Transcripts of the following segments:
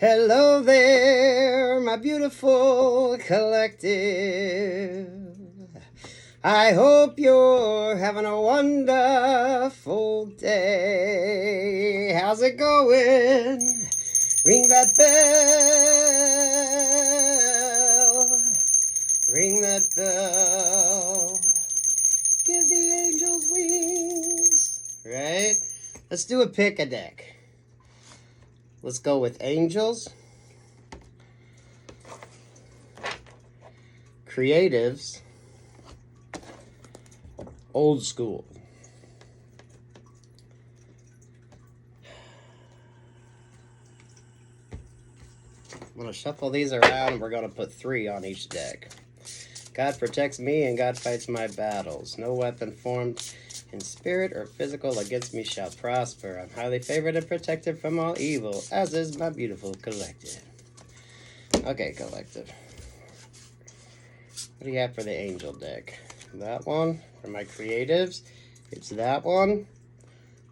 Hello there, my beautiful collective. I hope you're having a wonderful day. How's it going? Ring that bell. Ring that bell. Give the angels wings. Right? Let's do a pick-a-deck. Let's go with angels, creatives, old school. I'm going to shuffle these around and we're going to put 3 on each deck. God protects me and God fights my battles. No weapon formed in spirit or physical against me shall prosper. I'm highly favored and protected from all evil, as is my beautiful collective. Okay, collective. What do you have for the angel deck? That one. For my creatives, it's that one.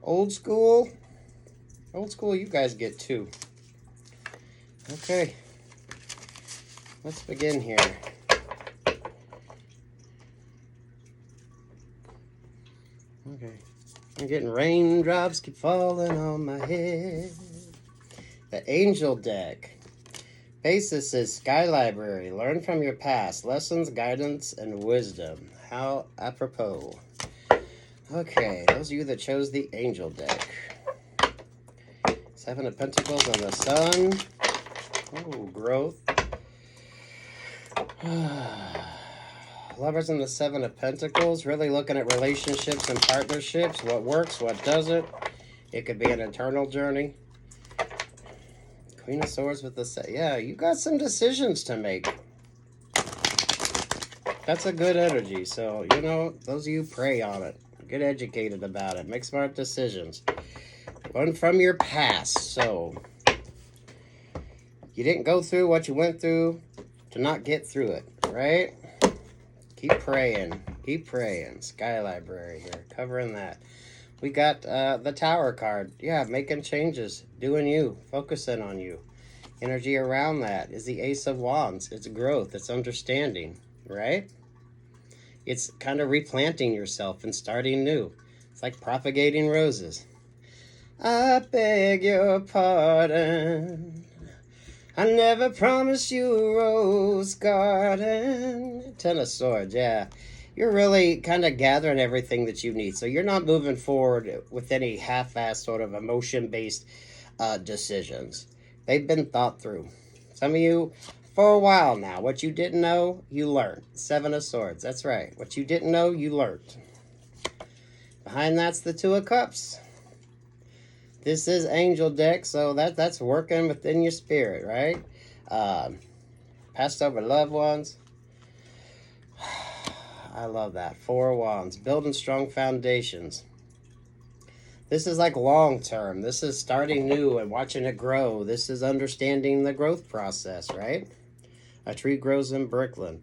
Old school. Old school, you guys get 2. Okay. Let's begin here. Okay, I'm getting raindrops keep falling on my head. The angel deck. Basis is Sky Library. Learn from your past. Lessons, guidance, and wisdom. How apropos. Okay, those of you that chose the angel deck. 7 of Pentacles on the Sun. Oh, growth. Lovers in the 7 of Pentacles, really looking at relationships and partnerships, what works, what doesn't. It could be an internal journey. Queen of Swords with the yeah, you got some decisions to make. That's a good energy, so, you know, those of you pray on it. Get educated about it. Make smart decisions. Learn from your past, so you didn't go through what you went through to not get through it, right? Keep praying. Keep praying. Sky Library here. Covering that. We got the Tower card. Yeah, making changes. Doing you. Focusing on you. Energy around that is the Ace of Wands. It's growth. It's understanding. Right? It's kind of replanting yourself and starting new. It's like propagating roses. I beg your pardon. I never promised you a rose garden. 10 of Swords, yeah. You're really kind of gathering everything that you need. So you're not moving forward with any half-assed sort of emotion-based decisions. They've been thought through. Some of you, for a while now, what you didn't know, you learned. 7 of Swords, that's right. What you didn't know, you learned. Behind that's the 2 of Cups. This is angel deck, so that's working within your spirit, right? Passed over loved ones. I love that. 4 of Wands. Building strong foundations. This is like long term. This is starting new and watching it grow. This is understanding the growth process, right? A tree grows in Brooklyn.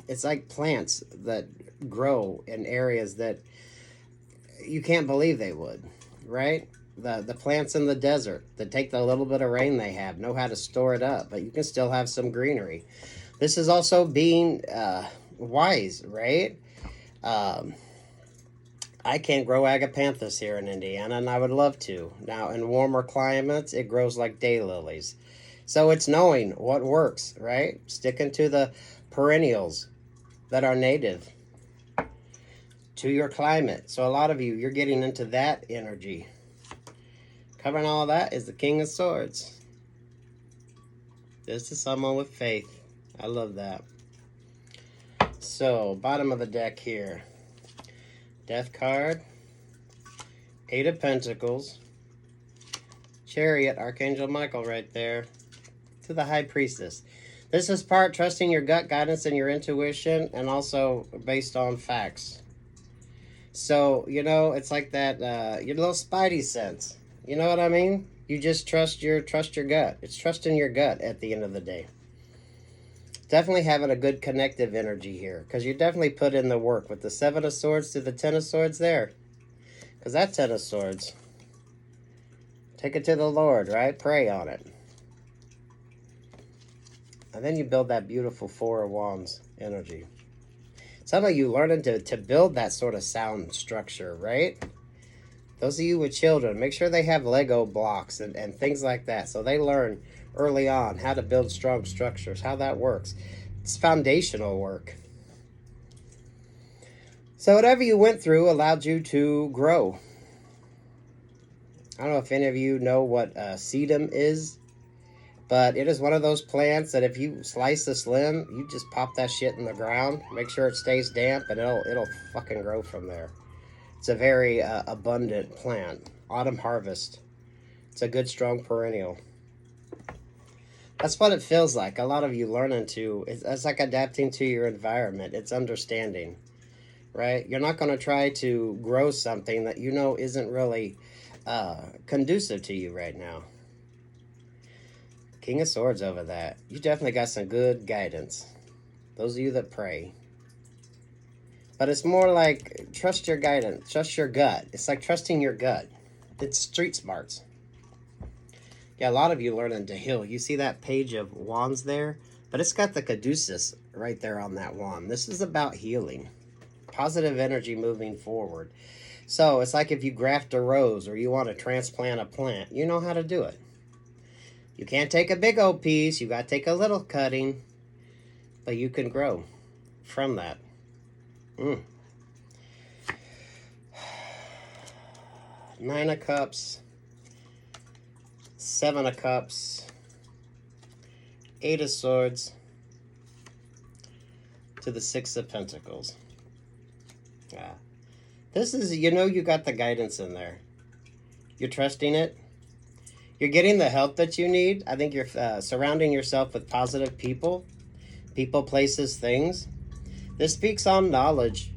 It's like plants that grow in areas that you can't believe they would, right? The plants in the desert that take the little bit of rain they have, know how to store it up, but you can still have some greenery. This is also being wise, right? I can't grow agapanthus here in Indiana, and I would love to. Now, in warmer climates, it grows like daylilies. So it's knowing what works, right? Sticking to the perennials that are native to your climate. So a lot of you, you're getting into that energy. Covering all that is the King of Swords. This is someone with faith. I love that. So, bottom of the deck here. Death card. 8 of Pentacles. Chariot, Archangel Michael right there. To the High Priestess. This is part trusting your gut guidance and your intuition, and also based on facts. So, you know, it's like that, your little spidey sense. You know what I mean? You just trust your gut. It's trusting your gut at the end of the day. Definitely having a good connective energy here, because you definitely put in the work with the 7 of Swords to the 10 of Swords there. Because that 10 of Swords, Take it to the Lord, right? Pray on it. And then you build that beautiful Four of Wands energy. Some of you learning to build that sort of sound structure, right? Those of you with children, make sure they have Lego blocks and things like that. So they learn early on how to build strong structures, how that works. It's foundational work. So whatever you went through allowed you to grow. I don't know if any of you know what sedum is, but it is one of those plants that if you slice this limb, you just pop that shit in the ground, make sure it stays damp, and it'll fucking grow from there. It's a very abundant plant. Autumn harvest. It's a good, strong perennial. That's what it feels like. A lot of you learning to, it's like adapting to your environment. It's understanding, right? You're not going to try to grow something that you know isn't really conducive to you right now. King of Swords over that. You definitely got some good guidance. Those of you that pray. But it's more like trust your guidance, trust your gut. It's like trusting your gut. It's street smarts. Yeah, a lot of you learning to heal. You see that page of wands there? But it's got the caduceus right there on that wand. This is about healing. Positive energy moving forward. So it's like if you graft a rose or you want to transplant a plant, you know how to do it. You can't take a big old piece. You got to take a little cutting. But you can grow from that. Nine of Cups, Seven of Cups, Eight of Swords, to the Six of Pentacles. Yeah. This is, you know, you got the guidance in there. You're trusting it. You're getting the help that you need. I think you're surrounding yourself with positive people, places, things. This speaks on knowledge.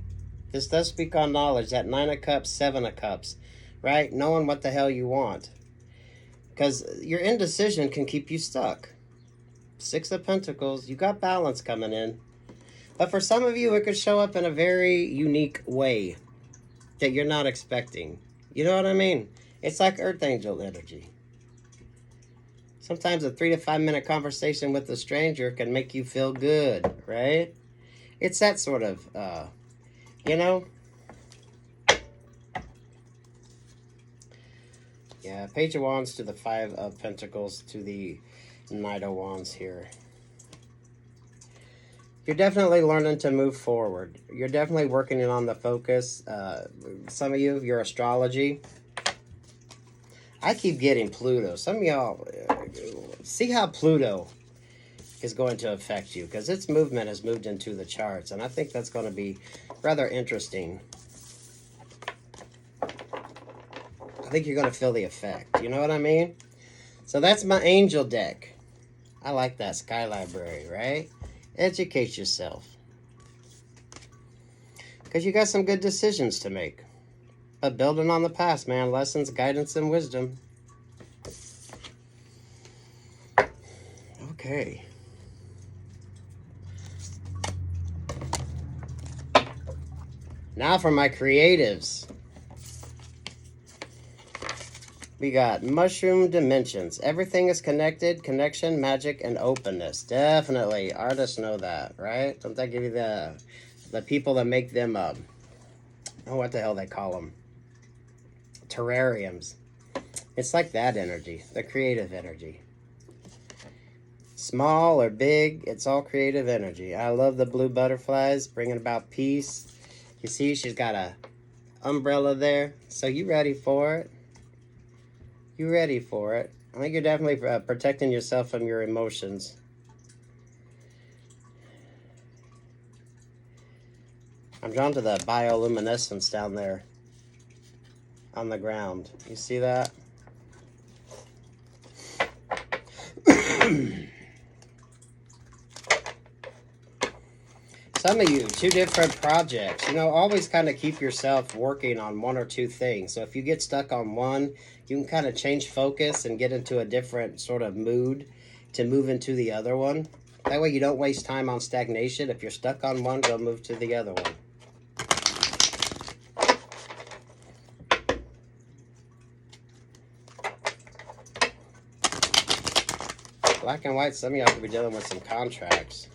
This does speak on knowledge. That Nine of Cups, Seven of Cups, right? Knowing what the hell you want. Because your indecision can keep you stuck. Six of Pentacles, you got balance coming in. But for some of you, it could show up in a very unique way that you're not expecting. You know what I mean? It's like Earth Angel energy. Sometimes a 3 to 5 minute conversation with a stranger can make you feel good, right? It's that sort of, you know? Yeah, Page of Wands to the Five of Pentacles to the Knight of Wands here. You're definitely learning to move forward. You're definitely working in on the focus. Some of you, your astrology. I keep getting Pluto. Some of y'all, see how Pluto is going to affect you, because its movement has moved into the charts, and I think that's going to be rather interesting. I think you're going to feel the effect. You know what I mean? So that's my angel deck. I like that. Sky Library, right? Educate yourself. Because you got some good decisions to make. But building on the past, man. Lessons, guidance, and wisdom. Okay. Now for my creatives. We got Mushroom Dimensions. Everything is connected. Connection, magic, and openness. Definitely. Artists know that, right? Don't that give you the people that make them, oh, what the hell they call them? Terrariums. It's like that energy. The creative energy. Small or big, it's all creative energy. I love the blue butterflies, bringing about peace. You see, she's got a umbrella there. So you ready for it? You ready for it? I think you're definitely protecting yourself from your emotions. I'm drawn to the bioluminescence down there on the ground. You see that? Some of you, 2 different projects. You know, always kind of keep yourself working on 1 or 2 things. So if you get stuck on one, you can kind of change focus and get into a different sort of mood to move into the other one. That way you don't waste time on stagnation. If you're stuck on one, go move to the other one. Black and white, some of y'all could be dealing with some contracts.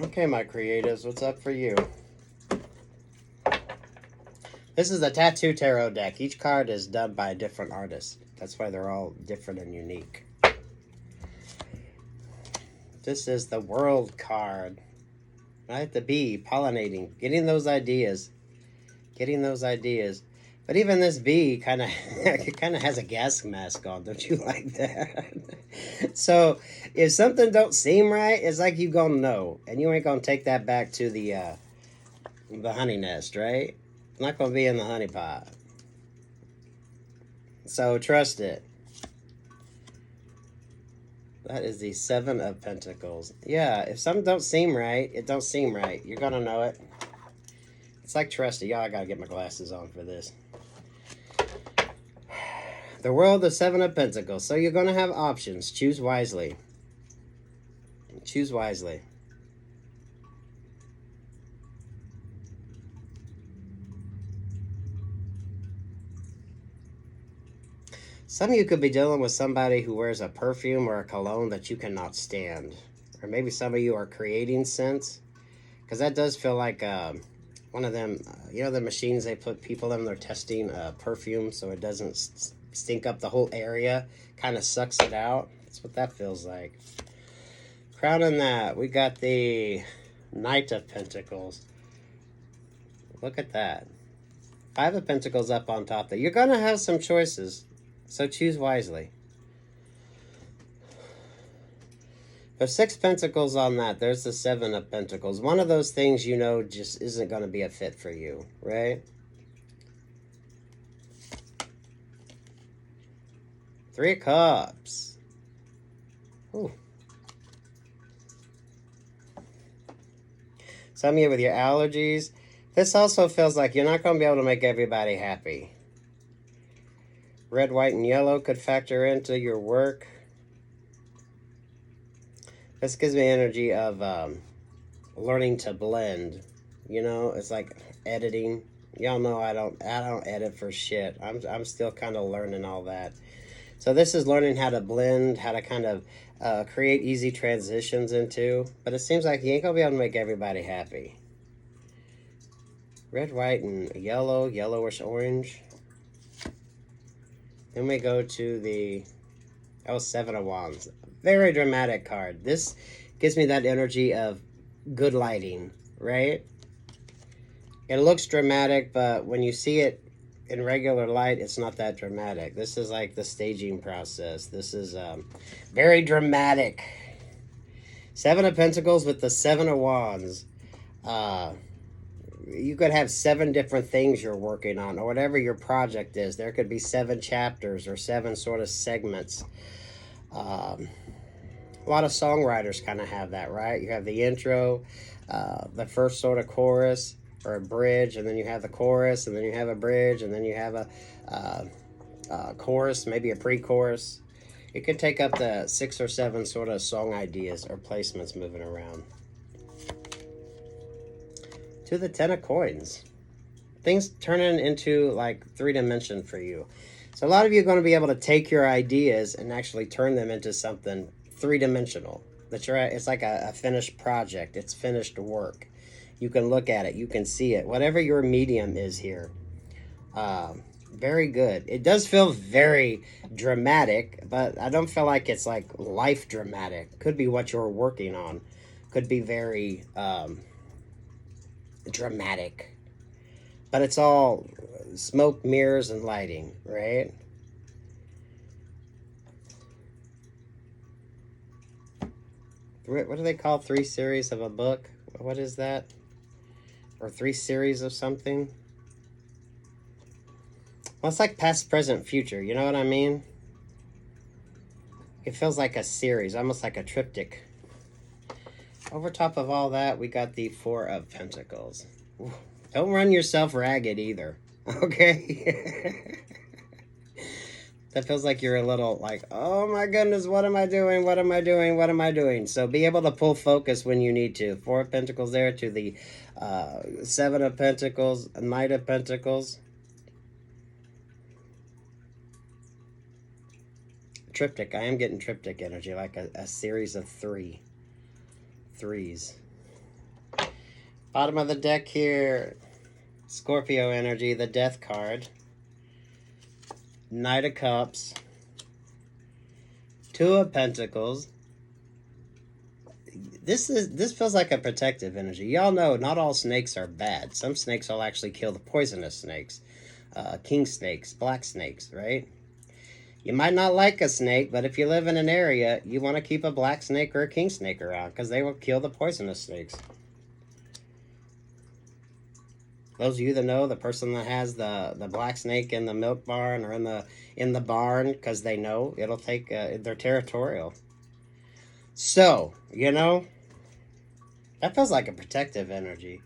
Okay, my creatives, what's up for you? This is the Tattoo Tarot deck. Each card is done by a different artist. That's why they're all different and unique. This is the World card. Right? The bee, pollinating, getting those ideas. Getting those ideas. But even this bee kind of has a gas mask on. Don't you like that? So if something don't seem right, it's like you gonna know. And you ain't gonna take that back to the honey nest, right? It's not gonna be in the honey pot. So trust it. That is the Seven of Pentacles. Yeah, if something don't seem right, it don't seem right. You're gonna know it. It's like trust it. Y'all, I gotta get my glasses on for this. The World, the Seven of Pentacles. So you're going to have options. Choose wisely. Choose wisely. Some of you could be dealing with somebody who wears a perfume or a cologne that you cannot stand. Or maybe some of you are creating scents. Because that does feel like one of them, you know the machines they put people in, they're testing perfume so it doesn't stink up the whole area, kind of sucks it out. That's what that feels like. Crowning that, we got the Knight of Pentacles. Look at that. Five of Pentacles up on top there. You're going to have some choices, so choose wisely. There's 6 Pentacles on that. There's the 7 of Pentacles. One of those things you know just isn't going to be a fit for you, right? 3 of Cups. Ooh. Some of you with your allergies. This also feels like you're not going to be able to make everybody happy. Red, white, and yellow could factor into your work. This gives me energy of learning to blend. You know, it's like editing. Y'all know I don't edit for shit. I'm still kind of learning all that. So this is learning how to blend, how to kind of create easy transitions into. But it seems like you ain't going to be able to make everybody happy. Red, white, and yellow, yellowish orange. Then we go to the 7 of Wands. Very dramatic card. This gives me that energy of good lighting, right? It looks dramatic, but when you see it in regular light, it's not that dramatic. This is like the staging process. This is very dramatic. 7 of Pentacles with the 7 of Wands. You could have 7 different things you're working on, or whatever your project is. There could be 7 chapters or 7 sort of segments. A lot of songwriters kind of have that, right? You have the intro, the first sort of chorus or a bridge, and then you have the chorus, and then you have a bridge, and then you have a chorus, maybe a pre-chorus. It could take up to 6 or 7 sort of song ideas or placements moving around. To the 10 of Coins. Things turning into like 3-dimension for you. So a lot of you are going to be able to take your ideas and actually turn them into something 3-dimensional. It's like a finished project. It's finished work. You can look at it. You can see it. Whatever your medium is here. Very good. It does feel very dramatic, but I don't feel like it's like life dramatic. Could be what you're working on. Could be very dramatic. But it's all smoke, mirrors, and lighting, right? What do they call 3 series of a book? What is that? Or 3 series of something? Well, it's like past, present, future. You know what I mean? It feels like a series, almost like a triptych. Over top of all that, we got the 4 of Pentacles. Don't run yourself ragged either, okay? That feels like you're a little like, oh my goodness, what am I doing? What am I doing? What am I doing? So be able to pull focus when you need to. 4 of Pentacles there to the 7 of Pentacles, Knight of Pentacles. triptych. I am getting triptych energy, like a series of threes. Bottom of the deck here, Scorpio energy, the Death card, Knight of Cups, Two of Pentacles. This feels like a protective energy. Y'all know not all snakes are bad. Some snakes will actually kill the poisonous snakes. King snakes, black snakes, right? You might not like a snake, but if you live in an area, you want to keep a black snake or a king snake around because they will kill the poisonous snakes. Those of you that know, the person that has the black snake in the milk barn or in the barn, because they know it'll take, they're territorial. So, you know, that feels like a protective energy.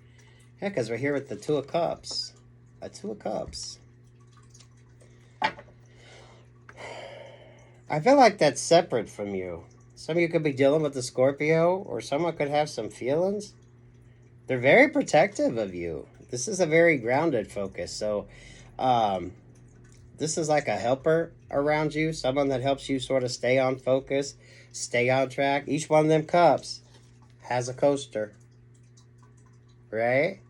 Yeah, because we're here with the Two of Cups. A Two of Cups. I feel like that's separate from you. Some of you could be dealing with the Scorpio, or someone could have some feelings. They're very protective of you. This is a very grounded focus. So, this is like a helper around you. Someone that helps you sort of stay on focus, stay on track. Each one of them cups has a coaster. Right?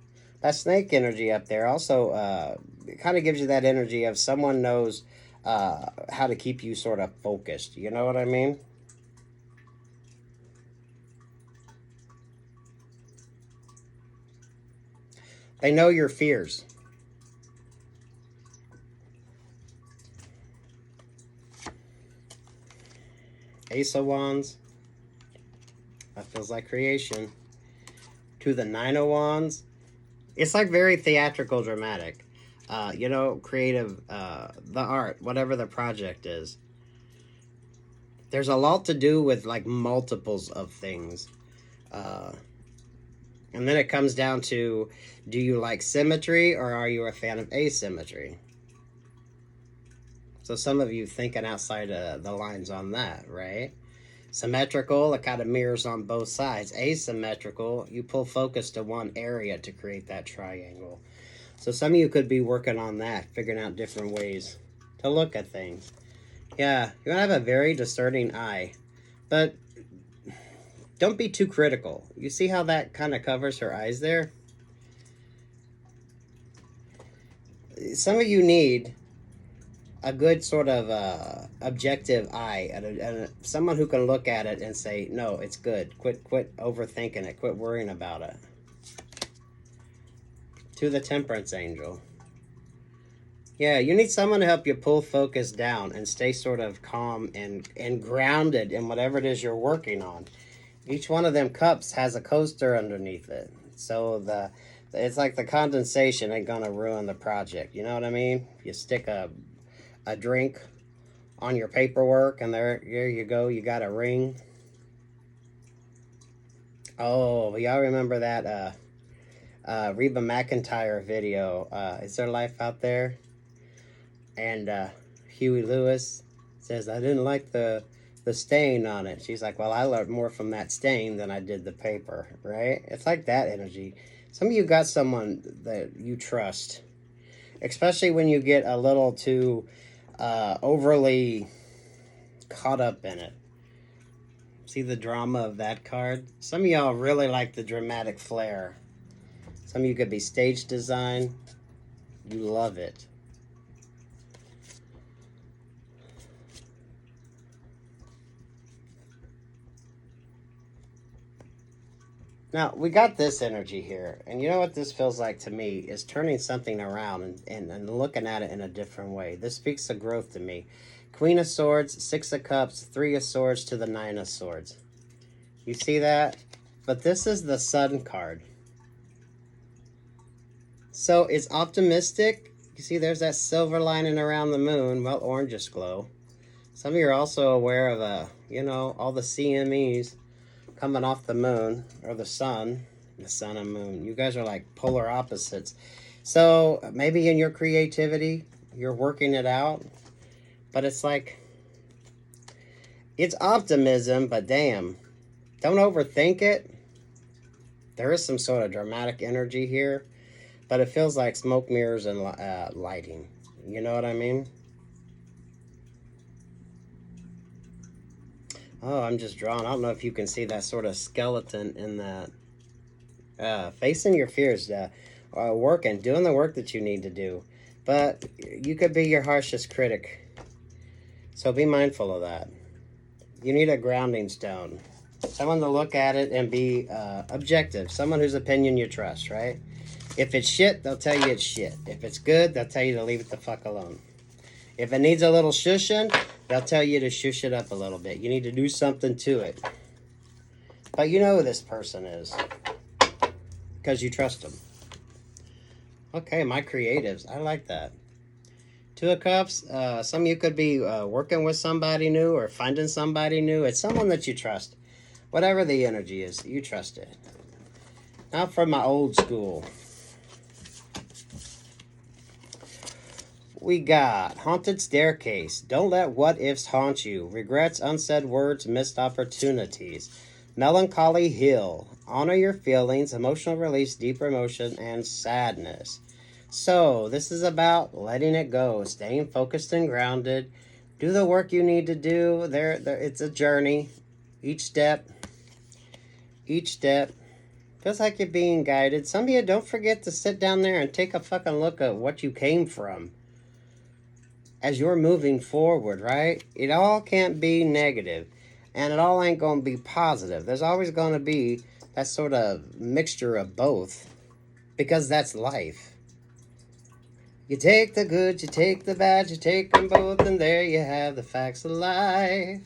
That snake energy up there also it kind of gives you that energy of someone knows how to keep you sort of focused. You know what I mean? They know your fears. Ace of Wands. That feels like creation. To the Nine of Wands. It's like very theatrical, dramatic. You know, creative, the art, whatever the project is. There's a lot to do with like multiples of things. And then it comes down to, do you like symmetry or are you a fan of asymmetry? So some of you thinking outside the lines on that, right? Symmetrical, it kind of mirrors on both sides. Asymmetrical, you pull focus to one area to create that triangle. So some of you could be working on that, figuring out different ways to look at things. Yeah, you're going to have a very discerning eye. But don't be too critical. You see how that kind of covers her eyes there? Some of you need a good sort of objective eye, and someone who can look at it and say, no, it's good. Quit overthinking it. Quit worrying about it. To the Temperance Angel. Yeah, you need someone to help you pull focus down and stay sort of calm and grounded in whatever it is you're working on. Each one of them cups has a coaster underneath it. So it's like the condensation ain't gonna ruin the project. You know what I mean? You stick a drink on your paperwork and there you go, you got a ring. Oh, y'all remember that Reba McEntire video, Is There Life Out There? And Huey Lewis says, I didn't like the stain on it. She's like, well, I learned more from that stain than I did the paper, right? It's like that energy. Some of you got someone that you trust, especially when you get a little too overly caught up in it. See the drama of that card? Some of y'all really like the dramatic flair. Some of you could be stage design. You love it. Now, we got this energy here, and you know what this feels like to me is turning something around and looking at it in a different way. This speaks of growth to me. Queen of Swords, Six of Cups, Three of Swords to the Nine of Swords. You see that? But this is the Sun card. So it's optimistic. You see there's that silver lining around the moon. Well, orangish glow. Some of you are also aware of, all the CMEs coming off the moon or the sun and moon. You guys are like polar opposites. So maybe in your creativity, you're working it out, but it's like, it's optimism, but damn, don't overthink it. There is some sort of dramatic energy here, but it feels like smoke mirrors and lighting. You know what I mean? Oh, I'm just drawing. I don't know if you can see that sort of skeleton in that. Facing your fears, working, doing the work that you need to do. But you could be your harshest critic. So be mindful of that. You need a grounding stone. Someone to look at it and be objective. Someone whose opinion you trust, right? If it's shit, they'll tell you it's shit. If it's good, they'll tell you to leave it the fuck alone. If it needs a little shushing, they'll tell you to shush it up a little bit. You need to do something to it. But you know who this person is. Because you trust them. Okay, my creatives. I like that. Two of Cups. Some of you could be working with somebody new or finding somebody new. It's someone that you trust. Whatever the energy is, you trust it. Now from my old school. We got Haunted Staircase. Don't let what ifs haunt you. Regrets, unsaid words, missed opportunities. Melancholy Hill. Honor your feelings, emotional release, deeper emotion, and sadness. So, this is about letting it go, staying focused and grounded. Do the work you need to do. It's a journey. Each step feels like you're being guided. Some of you, don't forget to sit down there and take a fucking look at what you came from as you're moving forward, right? It all can't be negative, and it all ain't going to be positive. There's always going to be that sort of mixture of both, because that's life. You take the good, you take the bad, you take them both, and there you have the facts of life.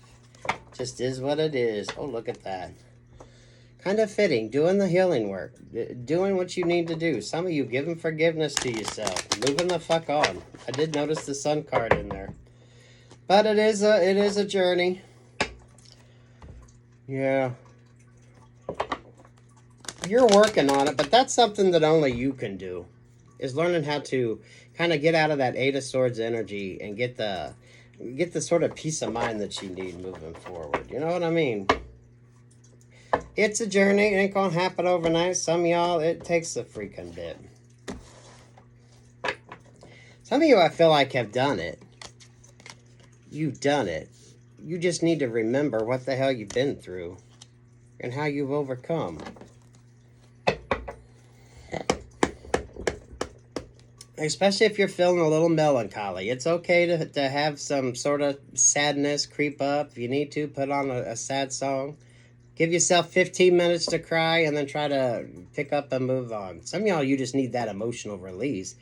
Just is what it is. Oh, look at that. Kind of fitting. Doing the healing work. Doing what you need to do. Some of you giving forgiveness to yourself. Moving the fuck on. I did notice the sun card in there. But it is a journey. Yeah. You're working on it, but that's something that only you can do. Is learning how to kind of get out of that Eight of Swords energy and get the sort of peace of mind that you need moving forward. You know what I mean? It's a journey. It ain't gonna happen overnight. Some of y'all, it takes a freaking bit. Some of you, I feel like, have done it. You've done it. You just need to remember what the hell you've been through and how you've overcome. Especially if you're feeling a little melancholy. It's okay to have some sort of sadness creep up. If you need to, put on a sad song. Give yourself 15 minutes to cry and then try to pick up and move on. Some of y'all, you just need that emotional release.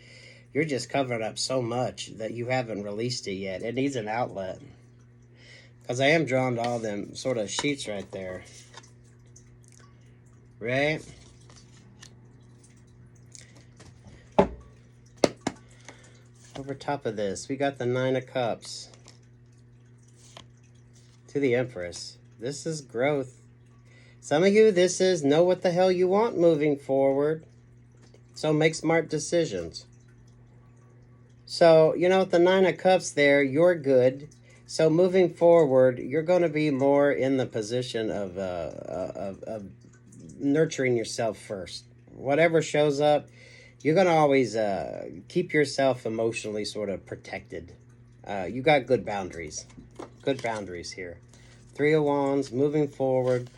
You're just covering up so much that you haven't released it yet. It needs an outlet. Because I am drawn to all them sort of sheets right there. Right? Over top of this, we got the Nine of Cups. To the Empress. This is growth. Some of you, this is know what the hell you want moving forward. So make smart decisions. So, you know, with the Nine of Cups there, you're good. So moving forward, you're going to be more in the position of nurturing yourself first. Whatever shows up, you're going to always keep yourself emotionally sort of protected. You got good boundaries. Good boundaries here. Three of Wands, moving forward,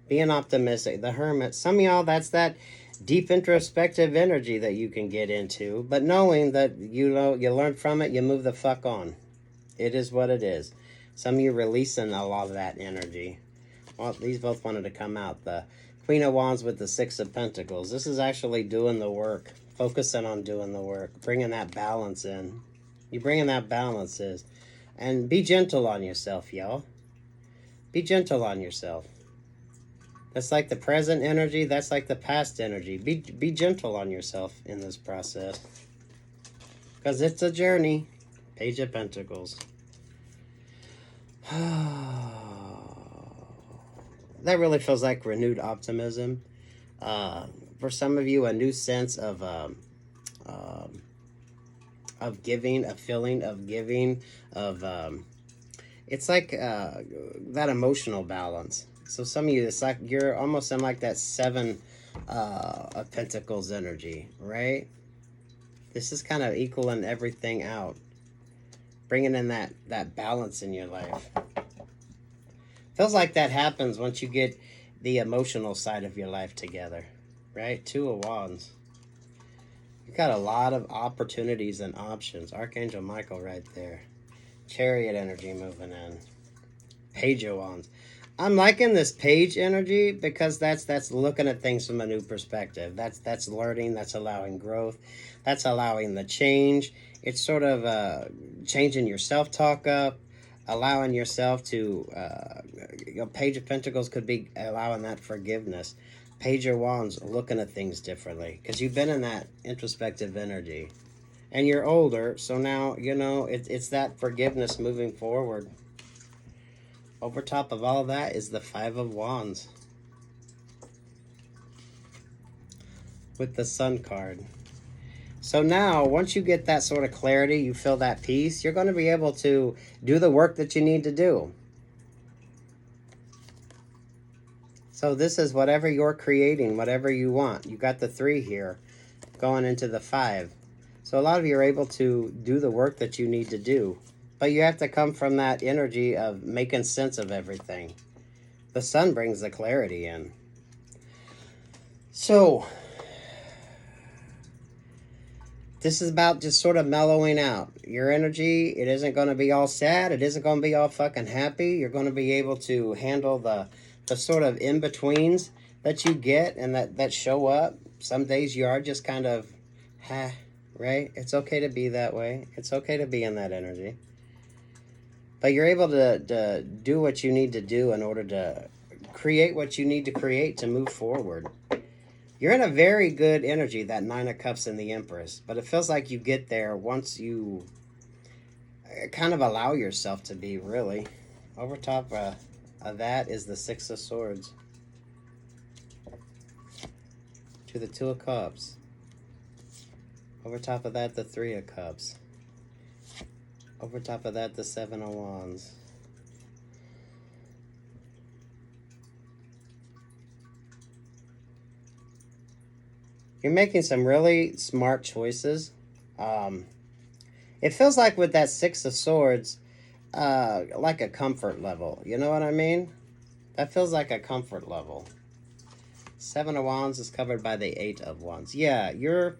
being optimistic. The Hermit. Some of y'all, that's that deep introspective energy that you can get into. But knowing that, you know, you learn from it, you move the fuck on. It is what it is. Some of you releasing a lot of that energy. Well, these both wanted to come out. The Queen of Wands with the Six of Pentacles. This is actually doing the work. Focusing on doing the work. Bringing that balance in. You bringing that balance is. And be gentle on yourself, y'all. Be gentle on yourself. That's like the present energy. That's like the past energy. Be gentle on yourself in this process. Because it's a journey. Page of Pentacles. That really feels like renewed optimism. For some of you, a new sense of giving, a feeling of giving, it's like that emotional balance. So some of you, it's like you're almost in like that Seven of Pentacles energy, right? This is kind of equaling everything out. Bringing in that balance in your life. Feels like that happens once you get the emotional side of your life together, right? Two of Wands. You got a lot of opportunities and options. Archangel Michael right there. Chariot energy moving in. Page of Wands. I'm liking this page energy because that's looking at things from a new perspective. That's learning. That's allowing growth. That's allowing the change. It's sort of changing your self-talk up, allowing yourself to. Page of Pentacles could be allowing that forgiveness. Page of Wands, looking at things differently because you've been in that introspective energy, and you're older, so now it's that forgiveness moving forward. Over top of all of that is the Five of Wands with the Sun card. So now, once you get that sort of clarity, you feel that peace, you're going to be able to do the work that you need to do. So this is whatever you're creating, whatever you want. You got the 3 here going into the 5. So a lot of you are able to do the work that you need to do. But you have to come from that energy of making sense of everything. The Sun brings the clarity in. So, this is about just sort of mellowing out. Your energy, it isn't going to be all sad. It isn't going to be all fucking happy. You're going to be able to handle the sort of in-betweens that you get and that show up. Some days you are just kind of, right? It's okay to be that way. It's okay to be in that energy. But you're able to do what you need to do in order to create what you need to create to move forward. You're in a very good energy, that 9 of Cups and the Empress. But it feels like you get there once you kind of allow yourself to be, really. Over top of that is the 6 of Swords. To the 2 of Cups. Over top of that, the 3 of Cups. Over top of that, the 7 of Wands. You're making some really smart choices. It feels like with that 6 of Swords, like a comfort level. You know what I mean? That feels like a comfort level. 7 of Wands is covered by the 8 of Wands. Yeah, you're...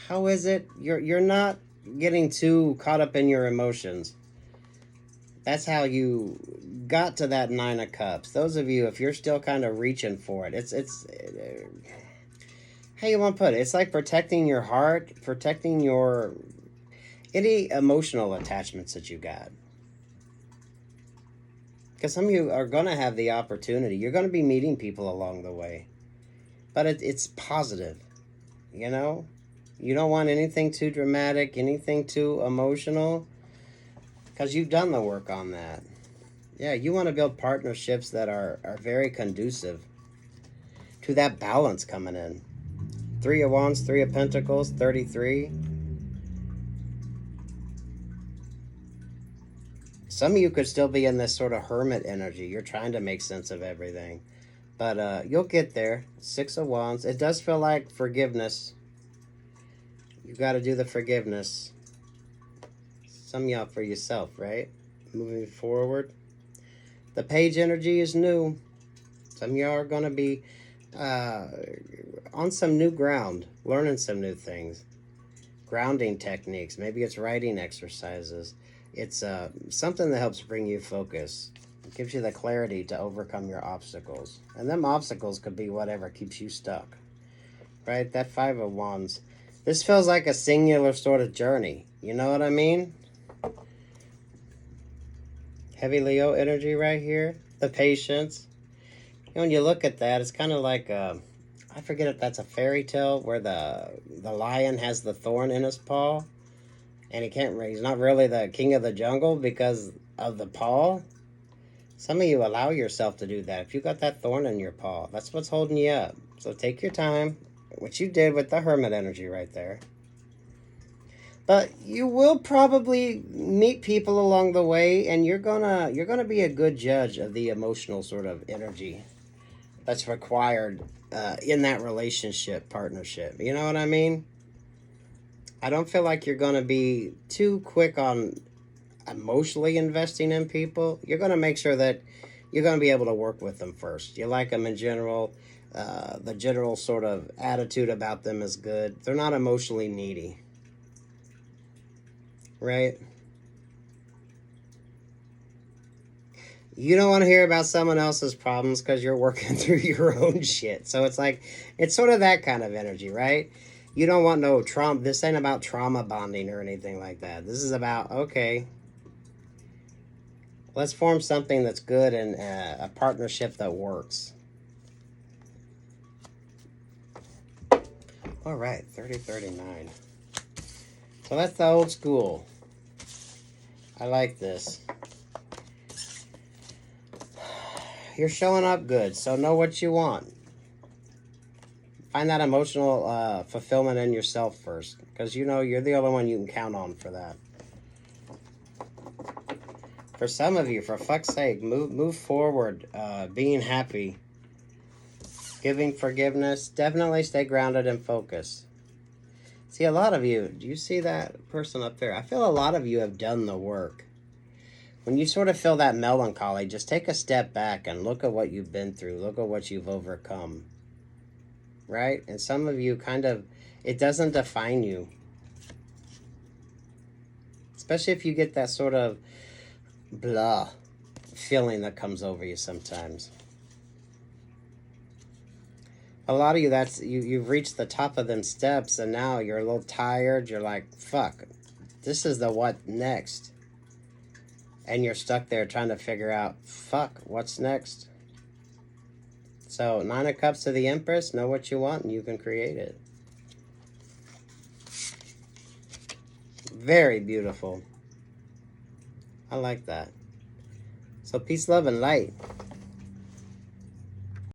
how is it? You're not getting too caught up in your emotions. That's how you got to that 9 of Cups. Those of you, if you're still kind of reaching for it, it's how you want to put it? It's like protecting your heart, protecting your any emotional attachments that you got. Because some of you are going to have the opportunity. You're going to be meeting people along the way. But it's positive, you know? You don't want anything too dramatic, anything too emotional, because you've done the work on that. Yeah, you want to build partnerships that are very conducive to that balance coming in. 3 of Wands, 3 of Pentacles, 33. Some of you could still be in this sort of hermit energy. You're trying to make sense of everything. But you'll get there. 6 of Wands. It does feel like forgiveness. You got to do the forgiveness. Some of y'all for yourself, right? Moving forward. The Page energy is new. Some of y'all are going to be on some new ground. Learning some new things. Grounding techniques. Maybe it's writing exercises. It's something that helps bring you focus. It gives you the clarity to overcome your obstacles. And them obstacles could be whatever keeps you stuck. Right? That 5 of Wands. This feels like a singular sort of journey. You know what I mean? Heavy Leo energy right here. The patience. You know, when you look at that, it's kind of like, I forget if that's a fairy tale where the lion has the thorn in his paw. And he's not really the king of the jungle because of the paw. Some of you allow yourself to do that. If you got that thorn in your paw, that's what's holding you up. So take your time, which you did with the hermit energy right there. But you will probably meet people along the way, and you're gonna be a good judge of the emotional sort of energy that's required in that relationship, partnership. You know what I mean? I don't feel like you're going to be too quick on emotionally investing in people, you're going to make sure that you're going to be able to work with them first. You like them in general. The general sort of attitude about them is good. They're not emotionally needy. Right? You don't want to hear about someone else's problems because you're working through your own shit. So it's like, it's sort of that kind of energy, right? You don't want no trauma. This ain't about trauma bonding or anything like that. This is about, okay, let's form something that's good and a partnership that works. All right, 3039. So that's the old school. I like this. You're showing up good, so know what you want. Find that emotional fulfillment in yourself first, because you know you're the only one you can count on for that. For some of you, for fuck's sake, move forward, being happy, giving forgiveness. Definitely stay grounded and focused. See, a lot of you, do you see that person up there? I feel a lot of you have done the work. When you sort of feel that melancholy, just take a step back and look at what you've been through. Look at what you've overcome. Right? And some of you kind of, it doesn't define you. Especially if you get that sort of blah feeling that comes over you sometimes. A lot of you, that's you've reached the top of them steps and now you're a little tired. You're like, fuck, this is the what next? And you're stuck there trying to figure out, fuck, what's next? So, 9 of Cups to the Empress, know what you want and you can create it. Very beautiful. I like that. So, peace, love, and light.